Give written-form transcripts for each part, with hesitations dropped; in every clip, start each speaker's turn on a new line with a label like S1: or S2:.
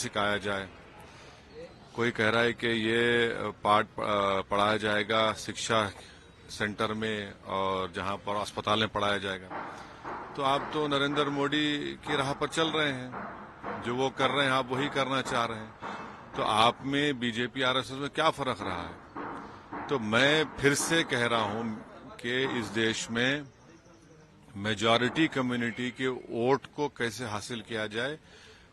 S1: सिखाया जाए। कोई कह रहा है कि ये पाठ पढ़ाया जाएगा शिक्षा सेंटर में और जहां पर अस्पताल में पढ़ाया जाएगा। तो आप तो नरेंद्र मोदी की राह पर चल रहे हैं, जो वो कर रहे हैं आप वही करना चाह रहे हैं। तो आप में बीजेपी आरएसएस में क्या फर्क रहा है? तो मैं फिर से कह रहा हूं कि इस देश में मेजॉरिटी कम्युनिटी के वोट को कैसे हासिल किया जाए,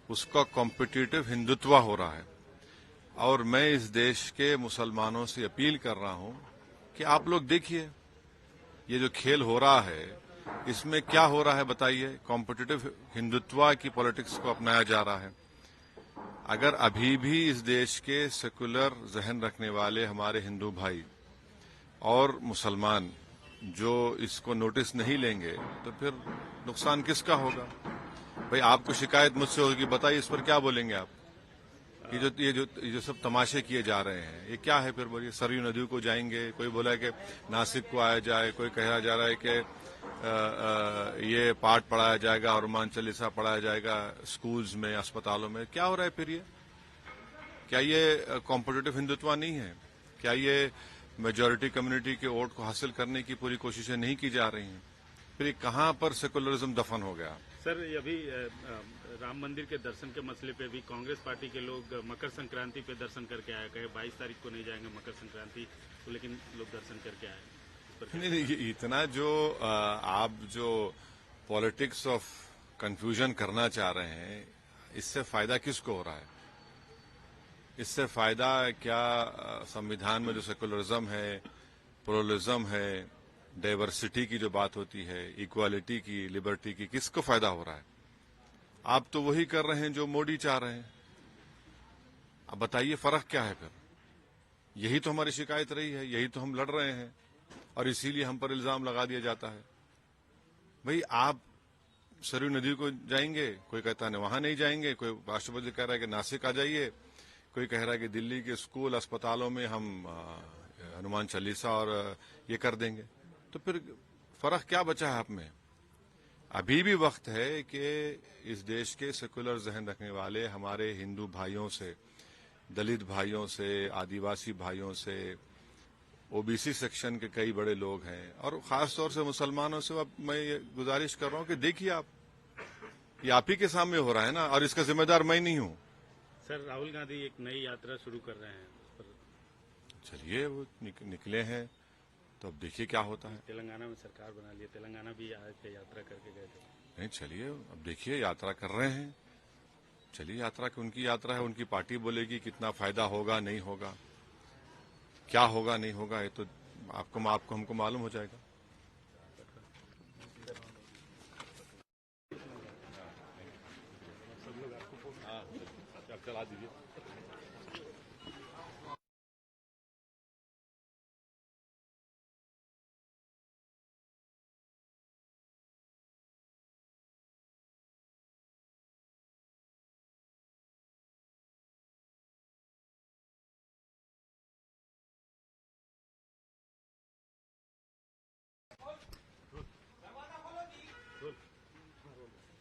S1: उसका कॉम्पिटिटिव हिंदुत्व हो रहा है। और मैं इस देश के मुसलमानों से अपील कर रहा हूं कि आप लोग देखिए, ये जो खेल हो रहा है इसमें क्या हो रहा है बताइए। कॉम्पिटिटिव हिंदुत्व की पॉलिटिक्स को अपनाया जा रहा है। अगर अभी भी इस देश के सेकुलर जहन रखने वाले हमारे हिंदू भाई और मुसलमान जो इसको नोटिस नहीं लेंगे तो फिर नुकसान किसका होगा? भाई आपको शिकायत मुझसे होगी, बताइए इस पर क्या बोलेंगे आप? ये जो सब तमाशे किए जा रहे हैं ये क्या है? फिर बोलिए सरयू नदी को जाएंगे, कोई बोला है कि नासिक को आया जाए, कोई कहा जा रहा है कि ये पाठ पढ़ाया जाएगा, हनुमान चालीसा पढ़ाया जाएगा स्कूल्स में, अस्पतालों में। क्या हो रहा है फिर ये? क्या ये कॉम्पिटिटिव हिंदुत्व नहीं है? क्या ये मेजॉरिटी कम्युनिटी के वोट को हासिल करने की पूरी कोशिशें नहीं की जा रही हैं? फिर कहां पर सेकुलरिज्म दफन हो गया?
S2: सर, अभी राम मंदिर के दर्शन के मसले पे भी कांग्रेस पार्टी के लोग मकर संक्रांति पे दर्शन करके आए, कहे 22 तारीख को नहीं जाएंगे मकर संक्रांति तो, लेकिन लोग दर्शन करके आए।
S1: नहीं, इतना जो आप जो पॉलिटिक्स ऑफ कंफ्यूजन करना चाह रहे हैं, इससे फायदा किसको हो रहा है? इससे फायदा क्या संविधान में जो सेकुलरिज्म है, प्लुरलिज्म है, डाइवर्सिटी की जो बात होती है, इक्वालिटी की, लिबर्टी की, किसको फायदा हो रहा है? आप तो वही कर रहे हैं जो मोदी चाह रहे हैं। अब बताइए फर्क क्या है फिर? यही तो हमारी शिकायत रही है, यही तो हम लड़ रहे हैं और इसीलिए हम पर इल्जाम लगा दिया जाता है। भाई आप सरयू नदी को जाएंगे, कोई कहता है वहां नहीं जाएंगे, कोई राष्ट्रपति कह रहा है कि नासिक आ जाइए, कोई कह रहा है कि दिल्ली के स्कूल अस्पतालों में हम हनुमान चालीसा और ये कर देंगे। तो फिर फर्क क्या बचा है आप में? अभी भी वक्त है कि इस देश के सेकुलर जहन रखने वाले हमारे हिंदू भाइयों से, दलित भाइयों से, आदिवासी भाइयों से, ओबीसी सेक्शन के कई बड़े लोग हैं और खासतौर से मुसलमानों से अब मैं ये गुजारिश कर रहा हूं कि देखिए आप, ये आप ही के सामने हो रहा है ना, और इसका जिम्मेदार मैं नहीं हूं।
S2: सर, राहुल गांधी एक नई यात्रा शुरू कर रहे हैं,
S1: चलिए वो निकले हैं तो अब देखिए क्या होता है।
S2: तेलंगाना में सरकार बना ली, तेलंगाना भी आज के यात्रा करके गए थे।
S1: नहीं, चलिए अब देखिए, यात्रा कर रहे हैं, चलिए यात्रा की उनकी यात्रा है, उनकी पार्टी बोलेगी कितना फायदा होगा नहीं होगा, क्या होगा नहीं होगा, ये तो आपको हमको मालूम हो जाएगा। चला दीजिए।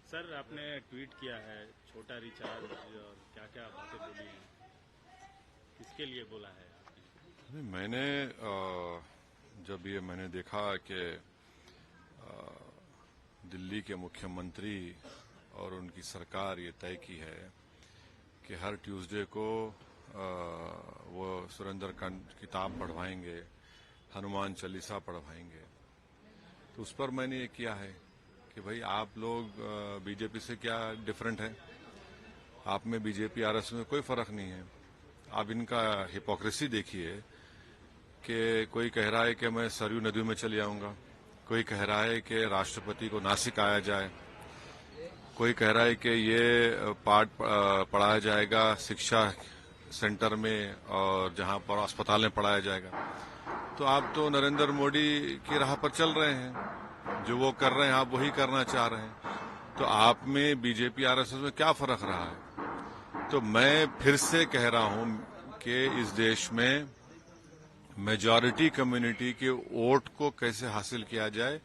S2: सर, आपने ट्वीट किया है छोटा रिचार्ज और क्या क्या बातें बोली हैं, किसके लिए बोला है आपने?
S1: मैंने जब ये मैंने देखा कि दिल्ली के मुख्यमंत्री और उनकी सरकार ये तय की है कि हर ट्यूसडे को वो सुरेंद्रकांड किताब पढ़वाएंगे, हनुमान चालीसा पढ़वाएंगे, तो उस पर मैंने ये किया है कि भाई आप लोग बीजेपी से क्या डिफरेंट है? आप में बीजेपी आरएसएस में कोई फर्क नहीं है। आप इनका हिपोक्रेसी देखिए कि कोई कह रहा है कि मैं सरयू नदी में चले आऊंगा, कोई कह रहा है कि राष्ट्रपति को नासिक आया जाए, कोई कह रहा है कि ये पाठ पढ़ाया जाएगा शिक्षा सेंटर में और जहां पर अस्पताल में पढ़ाया जाएगा। तो आप तो नरेंद्र मोदी की राह पर चल रहे हैं, जो वो कर रहे हैं आप वही करना चाह रहे हैं। तो आप में बीजेपी आरएसएस में क्या फर्क रहा है? तो मैं फिर से कह रहा हूं कि इस देश में मेजॉरिटी कम्युनिटी के वोट को कैसे हासिल किया जाए,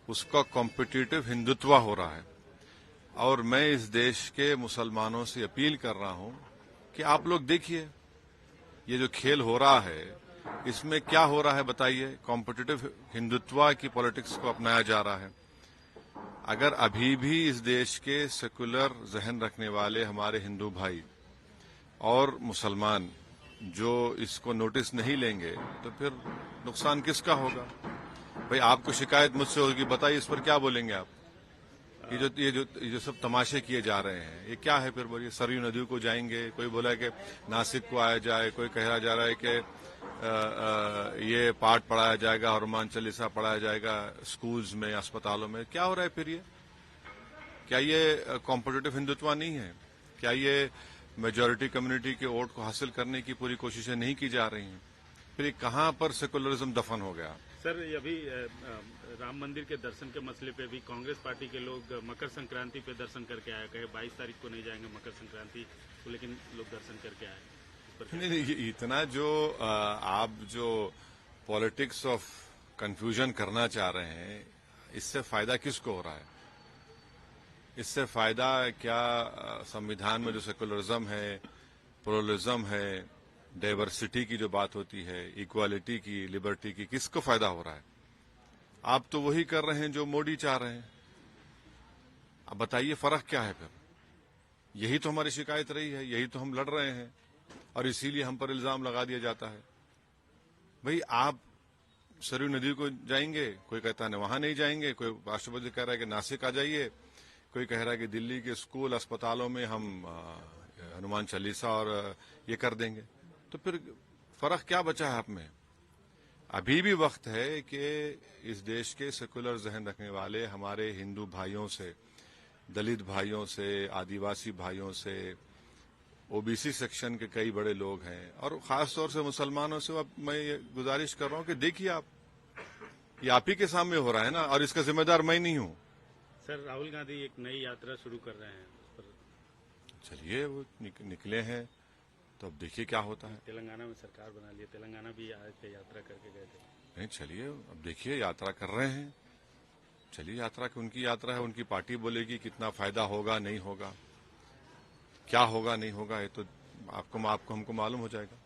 S1: उसका कॉम्पिटिटिव हिंदुत्व हो रहा है। और मैं इस देश के मुसलमानों से अपील कर रहा हूं कि आप लोग देखिए ये जो खेल हो रहा है इसमें क्या हो रहा है बताइए। कॉम्पिटिटिव हिंदुत्व की पॉलिटिक्स को अपनाया जा रहा है। अगर अभी भी इस देश के सेकुलर जहन रखने वाले हमारे हिंदू भाई और मुसलमान जो इसको नोटिस नहीं लेंगे तो फिर नुकसान किसका होगा। भाई आपको शिकायत मुझसे होगी, बताइए इस पर क्या बोलेंगे आप। ये जो सब तमाशे किए जा रहे हैं ये क्या है। फिर बोलिए सरयू नदी को जाएंगे, कोई बोला कि नासिक को आया जाए, कोई कहा जा रहा है कि ये पाठ पढ़ाया जाएगा, हनुमान चालीसा पढ़ाया जाएगा स्कूल्स में, अस्पतालों में। क्या हो रहा है फिर ये? क्या ये कॉम्पिटिटिव हिंदुत्व नहीं है? क्या ये मेजॉरिटी कम्युनिटी के वोट को हासिल करने की पूरी कोशिशें नहीं की जा रही हैं? फिर ये कहां पर सेकुलरिज्म दफन हो गया?
S2: सर अभी राम मंदिर के दर्शन के मसले पे भी कांग्रेस पार्टी के लोग मकर संक्रांति पे दर्शन करके आए, कहे 22 तारीख को नहीं जाएंगे मकर संक्रांति तो, लेकिन लोग दर्शन करके आए।
S1: नहीं, इतना जो आप जो पॉलिटिक्स ऑफ कंफ्यूजन करना चाह रहे हैं इससे फायदा किसको हो रहा है? इससे फायदा क्या संविधान में जो सेकुलरिज्म है, प्लुरलिज्म है, डाइवर्सिटी की जो बात होती है, इक्वालिटी की, लिबर्टी की, किसको फायदा हो रहा है? आप तो वही कर रहे हैं जो मोदी चाह रहे हैं। अब बताइए फर्क क्या है फिर? यही तो हमारी शिकायत रही है, यही तो हम लड़ रहे हैं और इसीलिए हम पर इल्जाम लगा दिया जाता है। भाई आप सरयू नदी को जाएंगे, कोई कहता है वहां नहीं जाएंगे, कोई राष्ट्रपति कह रहा है कि नासिक आ जाइए, कोई कह रहा है कि दिल्ली के स्कूल अस्पतालों में हम हनुमान चालीसा और ये कर देंगे। तो फिर फर्क क्या बचा है आप में? अभी भी वक्त है कि इस देश के सेकुलर जहन रखने वाले हमारे हिंदू भाइयों से, दलित भाइयों से, आदिवासी भाइयों से, ओबीसी सेक्शन के कई बड़े लोग हैं और खासतौर से मुसलमानों से अब मैं ये गुजारिश कर रहा हूं कि देखिए ये आप ही के सामने हो रहा है ना, और इसका जिम्मेदार मैं नहीं हूं।
S2: सर राहुल गांधी एक नई यात्रा शुरू कर रहे हैं,
S1: चलिए वो निकले हैं तो अब देखिए क्या होता है।
S2: तेलंगाना में सरकार बना ली, तेलंगाना भी आज पे यात्रा करके गए थे।
S1: नहीं, चलिए अब देखिए यात्रा कर रहे हैं, चलिए यात्रा की उनकी यात्रा है, उनकी पार्टी बोलेगी कितना फायदा होगा नहीं होगा, क्या होगा नहीं होगा, ये तो आपको हमको मालूम हो जाएगा।